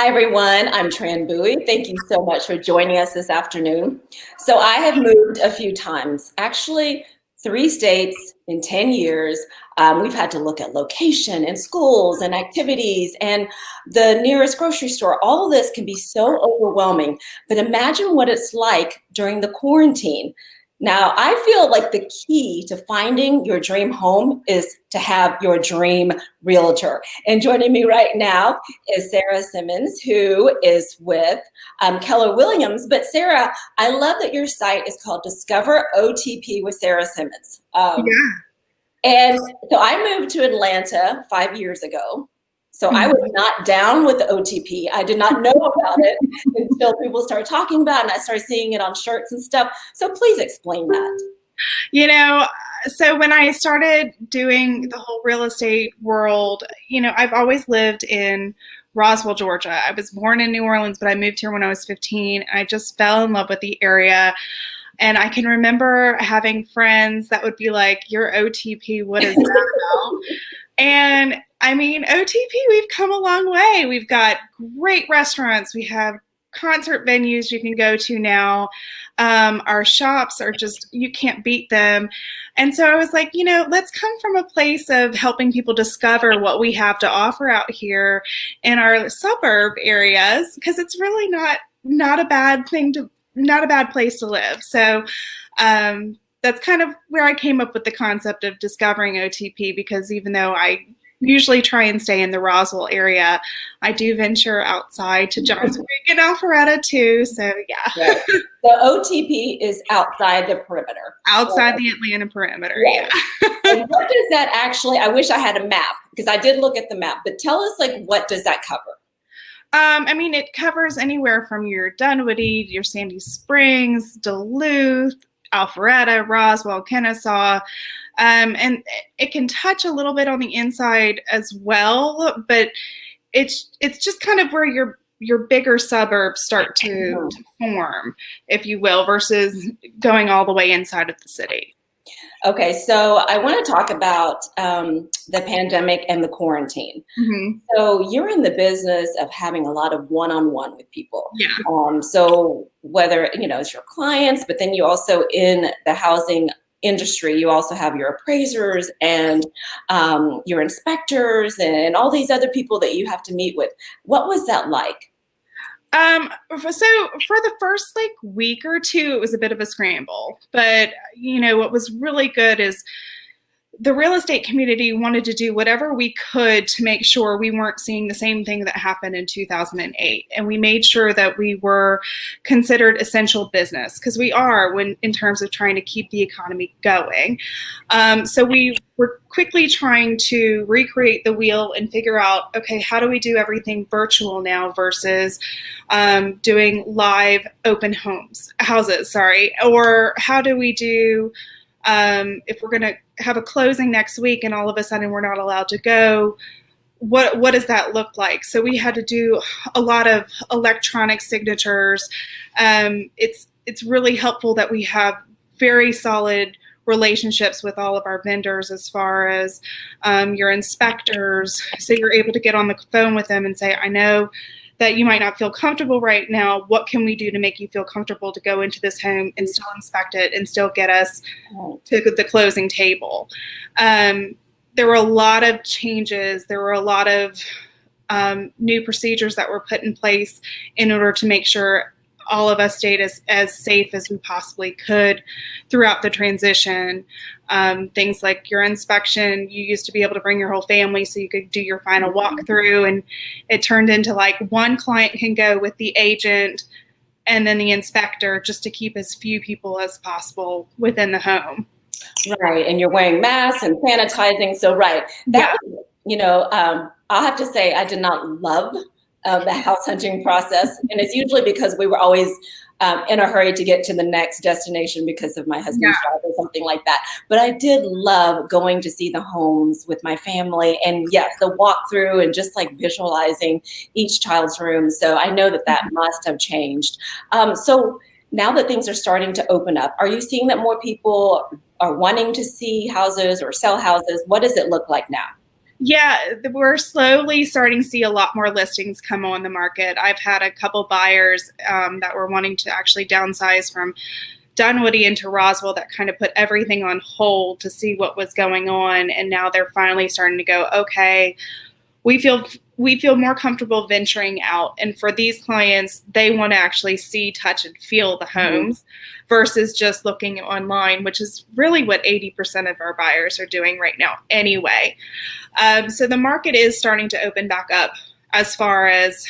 Hi, everyone. I'm Tran Bowie. Thank you so much for joining us this afternoon. So I have moved a few times, actually 3 states in 10 years. We've had to look at location and schools and activities and the nearest grocery store. All of this can be so overwhelming, but imagine what it's like during the quarantine. Now, I feel like the key to finding your dream home is to have your dream realtor. And joining me right now is Sarah Simmons, who is with Keller Williams. But Sarah, I love that your site is called Discover OTP with Sarah Simmons. Yeah. And so I moved to Atlanta 5 years ago. So I was not down with the OTP. I did not know about it until people started talking about it and I started seeing it on shirts and stuff. So please explain that. You know, so when I started doing the whole real estate world, I've always lived in Roswell, Georgia. I was born in New Orleans, but I moved here when I was 15. I just fell in love with the area. And I can remember having friends that would be like, "Your OTP, what is that about?" And I mean, OTP, we've come a long way. We've got great restaurants. We have concert venues you can go to now. Our shops are just, you can't beat them. And so I was like, let's come from a place of helping people discover what we have to offer out here in our suburb areas, because it's really not a bad place to live. So that's kind of where I came up with the concept of discovering OTP, because even though I usually try and stay in the Roswell area, I do venture outside to Johns Creek and Alpharetta too. So yeah. Right. The OTP is outside the perimeter. Outside the Atlanta perimeter, yeah. And what does that actually, I wish I had a map, because I did look at the map, but tell us, like, what does that cover? It covers anywhere from your Dunwoody, your Sandy Springs, Duluth, Alpharetta, Roswell, Kennesaw, and it can touch a little bit on the inside as well, but it's just kind of where your bigger suburbs start to form, if you will, versus going all the way inside of the city. Okay, so I want to talk about the pandemic and the quarantine. Mm-hmm. So you're in the business of having a lot of one-on-one with people. Yeah. So whether, it's your clients, but then you also in the housing industry, you also have your appraisers and your inspectors and all these other people that you have to meet with. What was that like? So for the first week or two, it was a bit of a scramble, but what was really good is the real estate community wanted to do whatever we could to make sure we weren't seeing the same thing that happened in 2008. And we made sure that we were considered essential business, because we are in terms of trying to keep the economy going. So we were quickly trying to recreate the wheel and figure out, okay, how do we do everything virtual now versus doing live open houses, or how do we do if we're going to have a closing next week and all of a sudden we're not allowed to go, what does that look like? So we had to do a lot of electronic signatures. It's really helpful that we have very solid relationships with all of our vendors as far as your inspectors. So you're able to get on the phone with them and say, I know that you might not feel comfortable right now. What can we do to make you feel comfortable to go into this home and still inspect it and still get us to the closing table? There were a lot of changes. There were a lot of new procedures that were put in place in order to make sure all of us stayed as safe as we possibly could throughout the transition. Things like your inspection, you used to be able to bring your whole family so you could do your final walkthrough, and it turned into one client can go with the agent and then the inspector, just to keep as few people as possible within the home. Right, and you're wearing masks and sanitizing. So that I'll have to say I did not love the house hunting process, and it's usually because we were always in a hurry to get to the next destination because of my husband's job or something like that. But I did love going to see the homes with my family, and yes, the walkthrough and just visualizing each child's room. So I know that must have changed. So now that things are starting to open up, are you seeing that more people are wanting to see houses or sell houses? What does it look like now? Yeah, we're slowly starting to see a lot more listings come on the market. I've had a couple buyers that were wanting to actually downsize from Dunwoody into Roswell that kind of put everything on hold to see what was going on. And now they're finally starting to go, okay, we feel more comfortable venturing out. And for these clients, they want to actually see, touch, and feel the homes versus just looking online, which is really what 80% of our buyers are doing right now anyway. So the market is starting to open back up as far as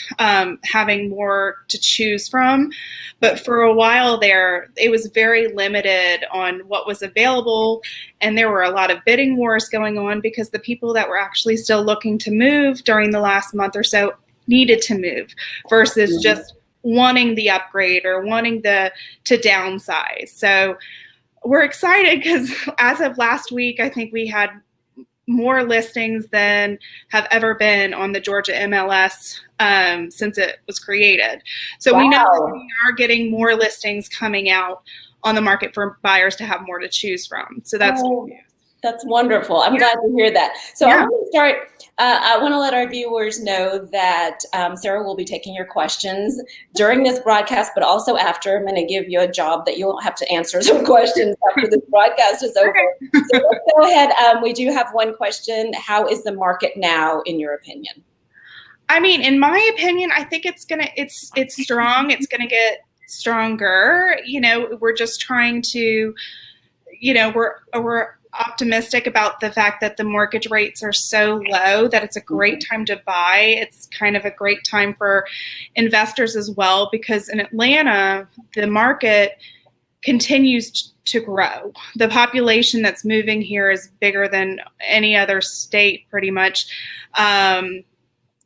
having more to choose from. But for a while there, it was very limited on what was available. And there were a lot of bidding wars going on because the people that were actually still looking to move during the last month or so needed to move versus just wanting the upgrade or wanting to downsize. So we're excited because as of last week, I think we had more listings than have ever been on the Georgia MLS since it was created. So we know that we are getting more listings coming out on the market for buyers to have more to choose from. So that's that's wonderful. I'm glad to hear that. So I want to start. I want to let our viewers know that Sarah will be taking your questions during this broadcast, but also after. I'm going to give you a job that you won't have to answer some questions after this broadcast is over. Okay. So let's go ahead. We do have one question. How is the market now, in your opinion? I mean, in my opinion, I think it's strong. It's gonna get stronger. You know, we're just trying to, you know, we're optimistic about the fact that the mortgage rates are so low that it's a great time to buy. It's kind of a great time for investors as well, because in Atlanta, the market continues to grow. The population that's moving here is bigger than any other state, pretty much.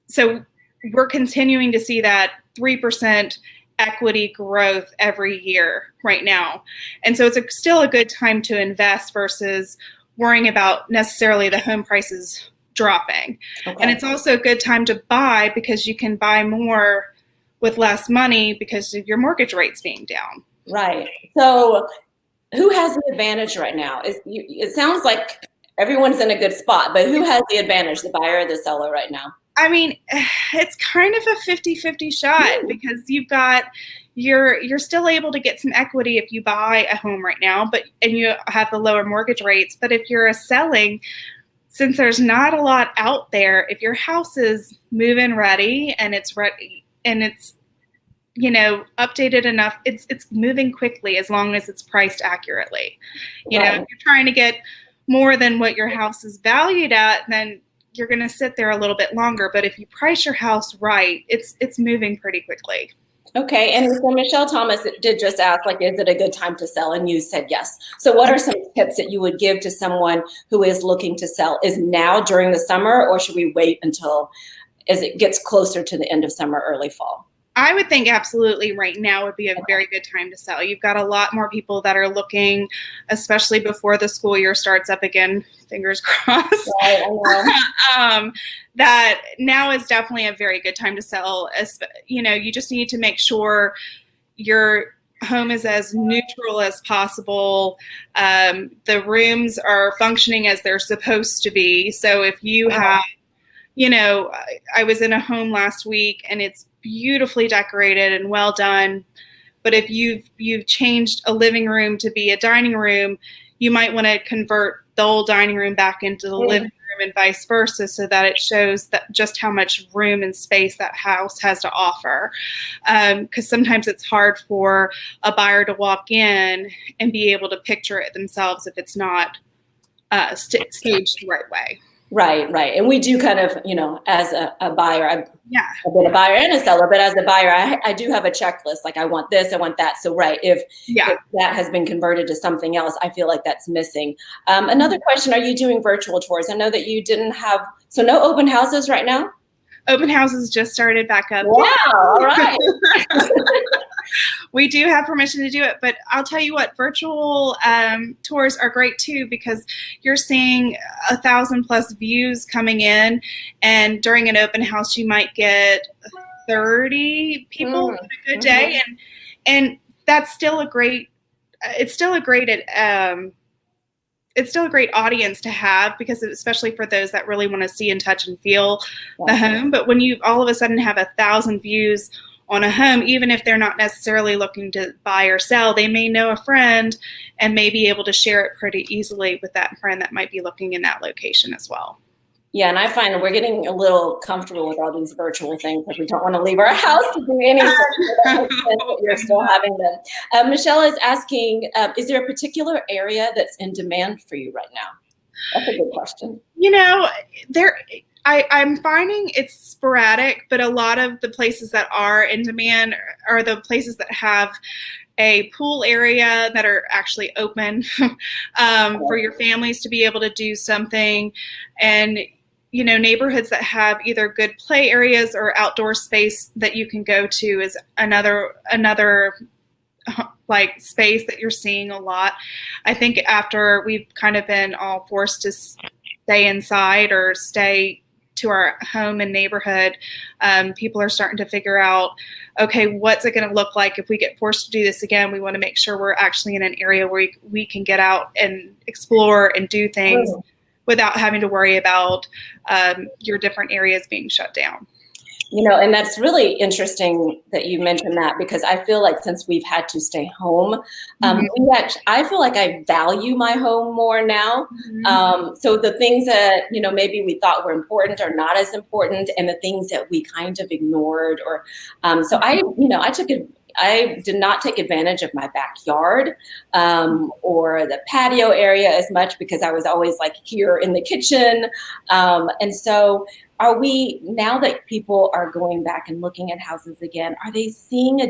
So we're continuing to see that 3% equity growth every year right now. And so it's still a good time to invest versus worrying about necessarily the home prices dropping. Okay. And it's also a good time to buy because you can buy more with less money because of your mortgage rates being down. Right. So who has the advantage right now? It sounds like everyone's in a good spot, but who has the advantage, the buyer or the seller right now? I mean, it's kind of a 50-50 shot because you're still able to get some equity if you buy a home right now, and you have the lower mortgage rates. But if you're selling, since there's not a lot out there, if your house is move-in ready and it's ready and it's, you know, updated enough, it's moving quickly as long as it's priced accurately. You know, if you're trying to get more than what your house is valued at, then you're going to sit there a little bit longer. But if you price your house right, it's moving pretty quickly. Okay. And so Michelle Thomas did just ask, like, is it a good time to sell? And you said yes. So what are some tips that you would give to someone who is looking to sell? Is now during the summer, or should we wait until as it gets closer to the end of summer, early fall? I would think absolutely right now would be a very good time to sell. You've got a lot more people that are looking, especially before the school year starts up again, fingers crossed, that now is definitely a very good time to sell. You know, you just need to make sure your home is as neutral as possible. The rooms are functioning as they're supposed to be. So if you have, you know, I was in a home last week and it's beautifully decorated and well done, but if you've changed a living room to be a dining room, you might want to convert the old dining room back into the living room and vice versa, so that it shows that just how much room and space that house has to offer. Because sometimes it's hard for a buyer to walk in and be able to picture it themselves if it's not staged the right way. Right. And we do kind of, you know, as a buyer, I've been a buyer and a seller, but as a buyer, I do have a checklist. Like, I want this, I want that. So, if that has been converted to something else, I feel like that's missing. Another question, are you doing virtual tours? I know that you didn't have, so no open houses right now? Open houses just started back up. Wow. All right. We do have permission to do it, but I'll tell you what, virtual tours are great too, because you're seeing 1,000+ views coming in, and during an open house you might get 30 people on a good day, and that's still a great it's still a great audience to have, because especially for those that really want to see and touch and feel the home. But when you all of a sudden have 1,000 views on a home, even if they're not necessarily looking to buy or sell, they may know a friend and may be able to share it pretty easily with that friend that might be looking in that location as well. Yeah, and I find that we're getting a little comfortable with all these virtual things because we don't want to leave our house to do anything. But you're still having them. Michelle is asking, is there a particular area that's in demand for you right now? That's a good question. You know, I'm finding it's sporadic, but a lot of the places that are in demand are the places that have a pool area that are actually open for your families to be able to do something. And you know, neighborhoods that have either good play areas or outdoor space that you can go to is another like space that you're seeing a lot. I think after we've kind of been all forced to stay inside or stay to our home and neighborhood, people are starting to figure out, okay, what's it going to look like if we get forced to do this again? We want to make sure we're actually in an area where we can get out and explore and do things without having to worry about your different areas being shut down. You know, and that's really interesting that you mentioned that, because I feel like since we've had to stay home, I feel like I value my home more now. So the things that, you know, maybe we thought were important are not as important, and the things that we kind of ignored, or so I did not take advantage of my backyard or the patio area as much, because I was always like here in the kitchen. And so are we, now that people are going back and looking at houses again, are they seeing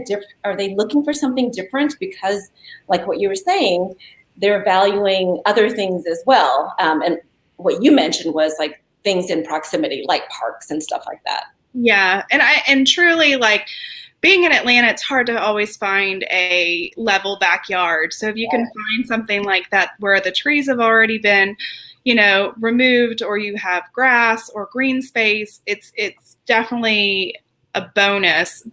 are they looking for something different? Because like what you were saying, they're valuing other things as well. And what you mentioned was like things in proximity, like parks and stuff like that. Yeah. And truly, like, being in Atlanta, it's hard to always find a level backyard. So if you can find something like that where the trees have already been, you know, removed, or you have grass or green space, it's definitely a bonus,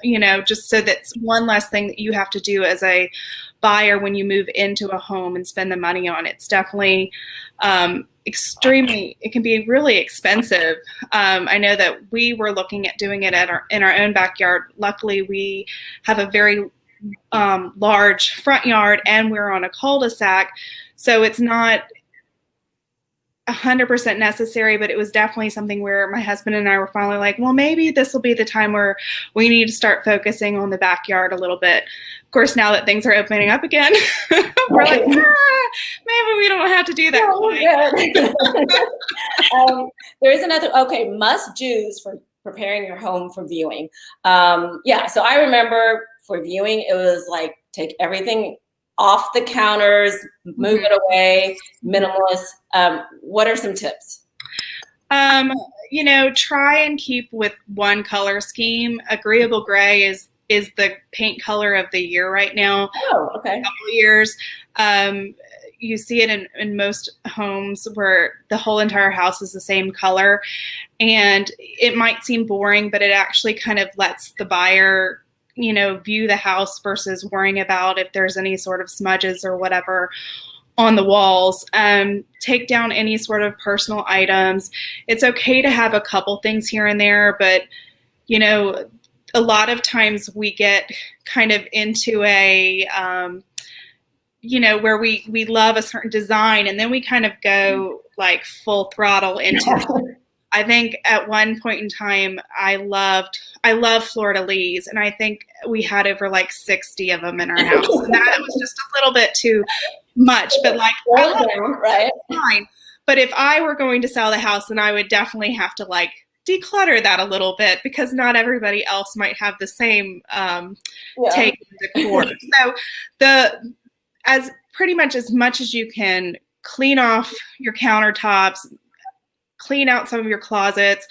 you know, just so that's one less thing that you have to do as a buyer when you move into a home and spend the money on. It's definitely it can be really expensive. I know that we were looking at doing it in our own backyard. Luckily, we have a very large front yard, and we're on a cul-de-sac, so it's not 100% necessary, but it was definitely something where my husband and I were finally like, well, maybe this will be the time where we need to start focusing on the backyard a little bit. Of course, now that things are opening up again, we're like, maybe we don't have to do that. There is another, must-dos for preparing your home for viewing. So I remember for viewing, it was like, take everything off the counters, move it away, minimalist. What are some tips? You know, try and keep with one color scheme. Agreeable gray is the paint color of the year right now. Oh, okay. A couple years. You see it in most homes where the whole entire house is the same color, and it might seem boring, but it actually kind of lets the buyer, you know, view the house versus worrying about if there's any sort of smudges or whatever on the walls. Take down any sort of personal items. It's okay to have a couple things here and there, but, you know, a lot of times we get kind of into a, you know, where we love a certain design, and then we kind of go like full throttle into it. I think at one point in time, I love fleur-de-lis, and I think we had over like 60 of them in our house. And that was just a little bit too much, but like, I love it, right? Fine. But if I were going to sell the house, then I would definitely have to like declutter that a little bit, because not everybody else might have the same take on decor. So as much as you can, clean off your countertops, clean out some of your closets,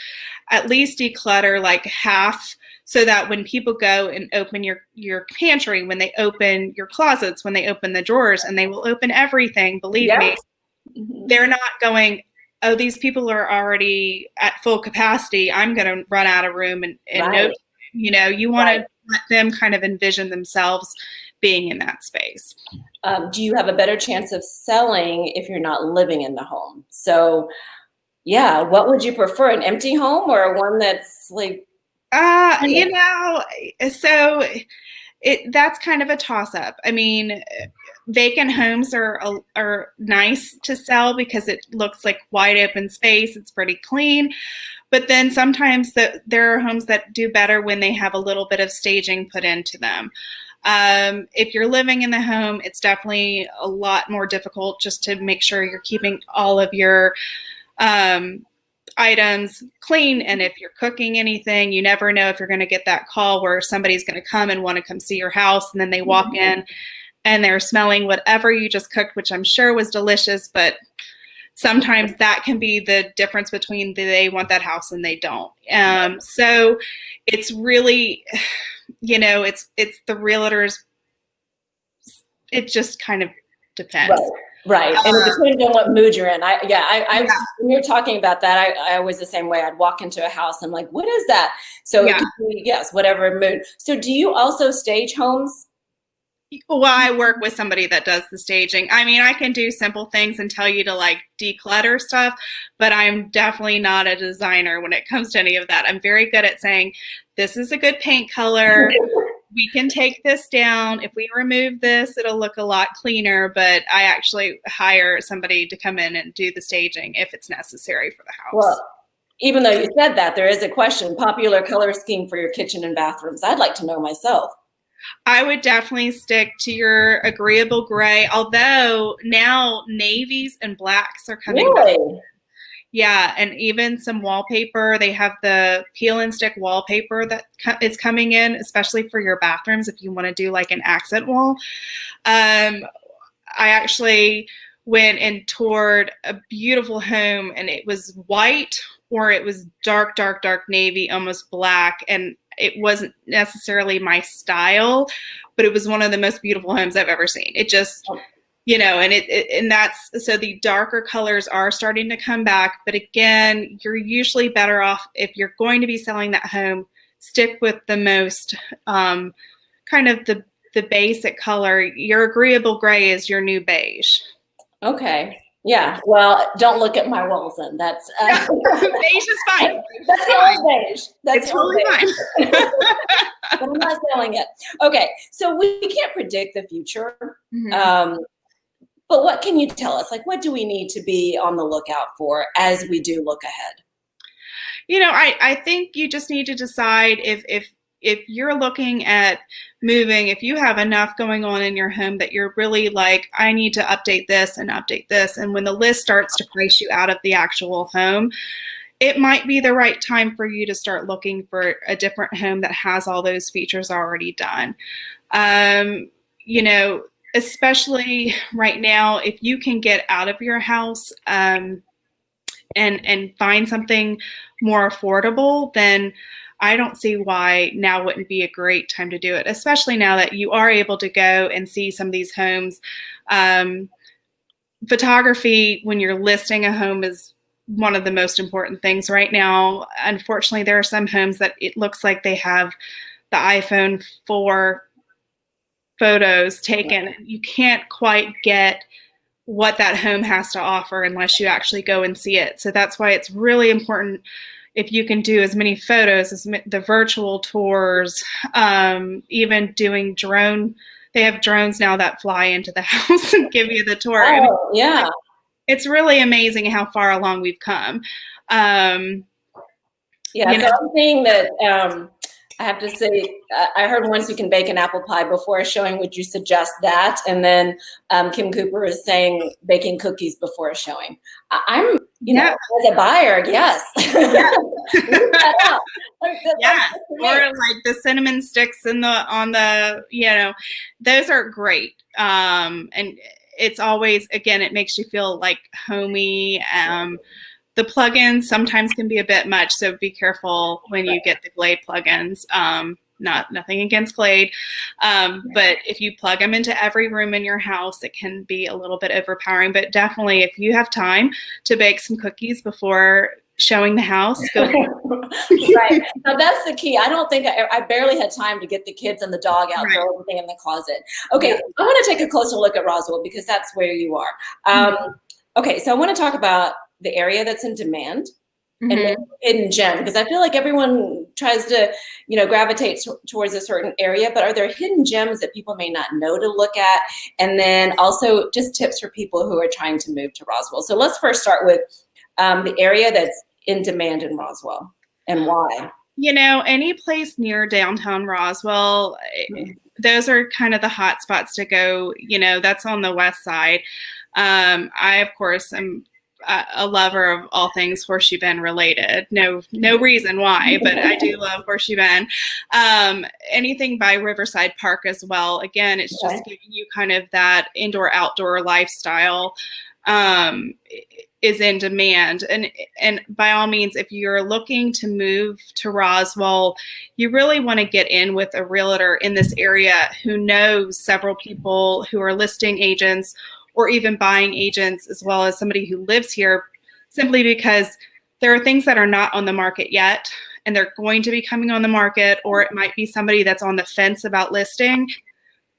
at least declutter like half, so that when people go and open your pantry, when they open your closets, when they open the drawers, and they will open everything, believe me, they're not going, oh, these people are already at full capacity, I'm going to run out of room and no. You know, you want to let them kind of envision themselves being in that space. Do you have a better chance of selling if you're not living in the home? So, yeah, what would you prefer, an empty home or one that's like? You know, so that's kind of a toss up. I mean, vacant homes are nice to sell because it looks like wide open space. It's pretty clean. But then sometimes there are homes that do better when they have a little bit of staging put into them. If you're living in the home, it's definitely a lot more difficult just to make sure you're keeping all of your items clean. And if you're cooking anything, you never know if you're going to get that call where somebody's going to come and want to come see your house. And then they walk in and they're smelling whatever you just cooked, which I'm sure was delicious, but sometimes that can be the difference between they want that house and they don't. So it's really, you know, it's the realtors. It just kind of depends. Right. And it depends on what mood you're in. When you're talking about that, I was the same way. I'd walk into a house. I'm like, what is that? So it could be, yes, whatever mood. So do you also stage homes? Well, I work with somebody that does the staging. I mean, I can do simple things and tell you to like declutter stuff, but I'm definitely not a designer when it comes to any of that. I'm very good at saying, this is a good paint color. We can take this down. If we remove this, it'll look a lot cleaner, but I actually hire somebody to come in and do the staging if it's necessary for the house. Well, even though you said that, there is a question, popular color scheme for your kitchen and bathrooms. I'd like to know myself. I would definitely stick to your agreeable gray, although now navies and blacks are coming back. Yeah, and even some wallpaper. They have the peel and stick wallpaper that is coming in, especially for your bathrooms if you want to do like an accent wall. I actually went and toured a beautiful home, and it was white or it was dark, dark, dark navy, almost black, and it wasn't necessarily my style, but it was one of the most beautiful homes I've ever seen. It just, you know, and that's, so the darker colors are starting to come back. But again, you're usually better off if you're going to be selling that home, stick with the most kind of the basic color. Your agreeable gray is your new beige. Okay. Yeah. Well, don't look at my walls then. That's beige is fine. That's fine. Beige. That's totally fine. But I'm not selling it. Okay. So we can't predict the future. But what can you tell us? Like, what do we need to be on the lookout for as we do look ahead? You know, I think you just need to decide if you're looking at moving, if you have enough going on in your home that you're really like, I need to update this and update this. And when the list starts to price you out of the actual home, it might be the right time for you to start looking for a different home that has all those features already done. You know, especially right now, if you can get out of your house and find something more affordable, then I don't see why now wouldn't be a great time to do it, especially now that you are able to go and see some of these homes. Photography, when you're listing a home, is one of the most important things right now. Unfortunately, there are some homes that it looks like they have the iPhone 4 photos taken. You can't quite get what that home has to offer unless you actually go and see it. So that's why it's really important if you can do as many photos as the virtual tours, even doing drone. They have drones now that fly into the house and give you the tour. Oh, yeah. It's really amazing how far along we've come. Yeah, so I'm seeing that, I have to say, I heard once you can bake an apple pie before a showing. Would you suggest that? And then Kim Cooper is saying baking cookies before a showing. I'm, you know, as a buyer, yes. Or like the cinnamon sticks on the, you know, those are great. And it's always, again, it makes you feel like homey. The plugins sometimes can be a bit much, so be careful when you get the Glade plugins. Nothing against Glade, but if you plug them into every room in your house, it can be a little bit overpowering. But definitely, if you have time to bake some cookies before showing the house, go Right. Now that's the key. I don't think I barely had time to get the kids and the dog out, Right. throw everything in the closet. Okay, Yeah. I want to take a closer look at Roswell because that's where you are. Okay, so I want to talk about the area that's in demand and maybe hidden gem, because I feel like everyone tries to, gravitate towards a certain area, but are there hidden gems that people may not know to look at? And then also just tips for people who are trying to move to Roswell. So let's first start with the area that's in demand in Roswell and why. Any place near downtown Roswell, those are kind of the hot spots to go. That's on the west side. I, of course, am a lover of all things Horseshoe Bend related. No reason why, but I do love Horseshoe Bend. Anything by Riverside Park as well. Again, it's just giving you kind of that indoor-outdoor lifestyle. Is in demand, and by all means, if you're looking to move to Roswell, you really want to get in with a realtor in this area who knows several people who are listing agents or even buying agents, as well as somebody who lives here, simply because there are things that are not on the market yet and they're going to be coming on the market, or it might be somebody that's on the fence about listing.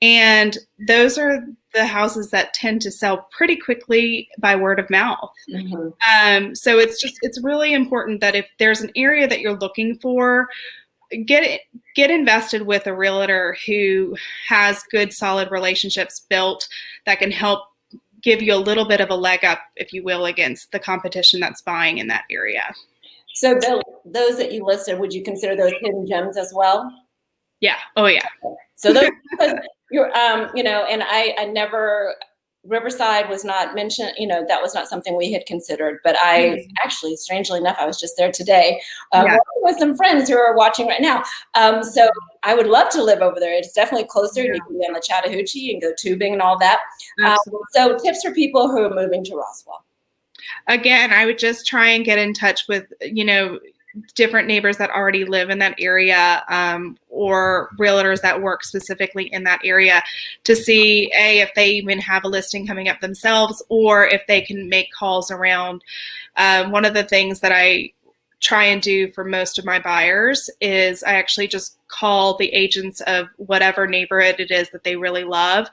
And those are the houses that tend to sell pretty quickly by word of mouth. So it's really important that if there's an area that you're looking for, get invested with a realtor who has good, solid relationships built that can help give you a little bit of a leg up, if you will, against the competition that's buying in that area. So those that you listed, would you consider those hidden gems as well? Yeah. Oh, yeah. So those, you're, and I never, Riverside was not mentioned, that was not something we had considered, but I actually, strangely enough, I was just there today with some friends who are watching right now. So I would love to live over there. It's definitely closer. You can be on the Chattahoochee and go tubing and all that. So tips for people who are moving to Roswell. Again, I would just try and get in touch with, different neighbors that already live in that area, or realtors that work specifically in that area, to see if they even have a listing coming up themselves, or if they can make calls around. One of the things that I try and do for most of my buyers is I actually just call the agents of whatever neighborhood it is that they really love.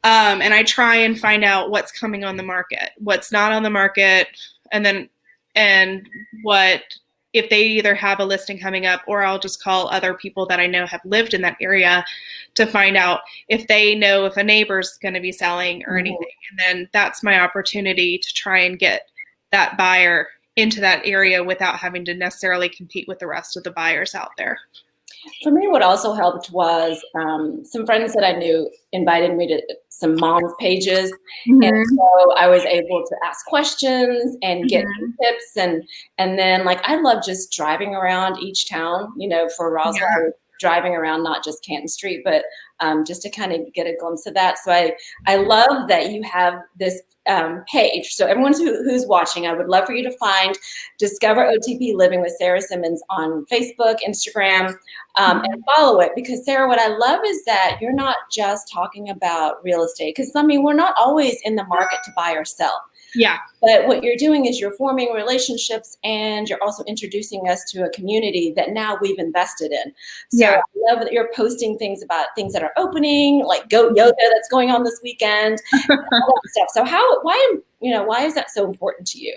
And I try and find out what's coming on the market, what's not on the market, and what, if they either have a listing coming up, or I'll just call other people that I know have lived in that area to find out if they know if a neighbor's going to be selling or anything. And then that's my opportunity to try and get that buyer into that area without having to necessarily compete with the rest of the buyers out there. For me, what also helped was some friends that I knew invited me to some moms pages. And so I was able to ask questions and get some tips. And then, like, I love just driving around each town, for Roswell, driving around, not just Canton Street, but just to kind of get a glimpse of that. So I love that you have this page. So everyone who's watching, I would love for you to find Discover OTP Living with Sarah Simmons on Facebook, Instagram, and follow it. Because Sarah, what I love is that you're not just talking about real estate, because we're not always in the market to buy or sell. Yeah. But what you're doing is you're forming relationships, and you're also introducing us to a community that now we've invested in. So I love that you're posting things about things that are opening, like goat yoga that's going on this weekend, all that stuff. So why is that so important to you?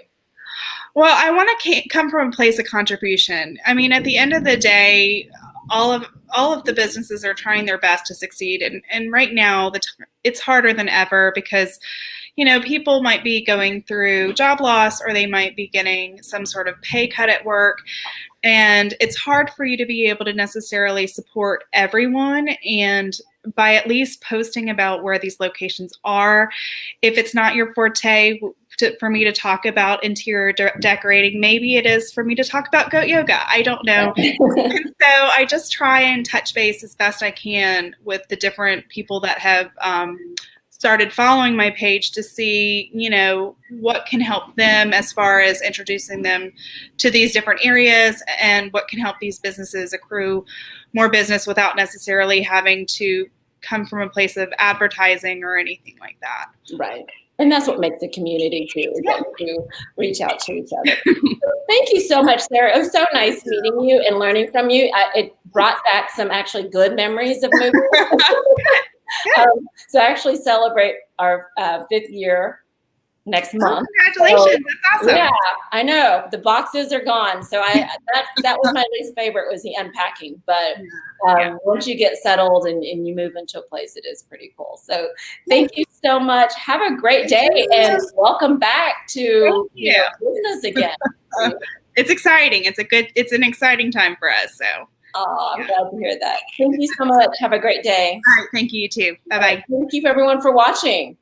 Well, I want to come from a place of contribution. I mean, at the end of the day, all of the businesses are trying their best to succeed, and right now it's harder than ever because people might be going through job loss, or they might be getting some sort of pay cut at work. And it's hard for you to be able to necessarily support everyone. And by at least posting about where these locations are, if it's not your forte for me to talk about interior decorating, maybe it is for me to talk about goat yoga. I don't know. And so I just try and touch base as best I can with the different people that have started following my page to see, what can help them as far as introducing them to these different areas, and what can help these businesses accrue more business without necessarily having to come from a place of advertising or anything like that. Right. And that's what makes the community too, is that you reach out to each other. Thank you so much, Sarah. It was so nice meeting you and learning from you. It brought back some actually good memories of moving. So I actually celebrate our 5th year next month. Congratulations. So, that's awesome. Yeah, I know. The boxes are gone. So that was my least favorite, was the unpacking. But once you get settled and you move into a place, it is pretty cool. So thank you so much. Have a great day and welcome back to business again. It's exciting. It's an exciting time for us. So I'm glad to hear that. Thank you so much. Have a great day. All right. Thank you, you too. Bye-bye. Thank you for everyone for watching.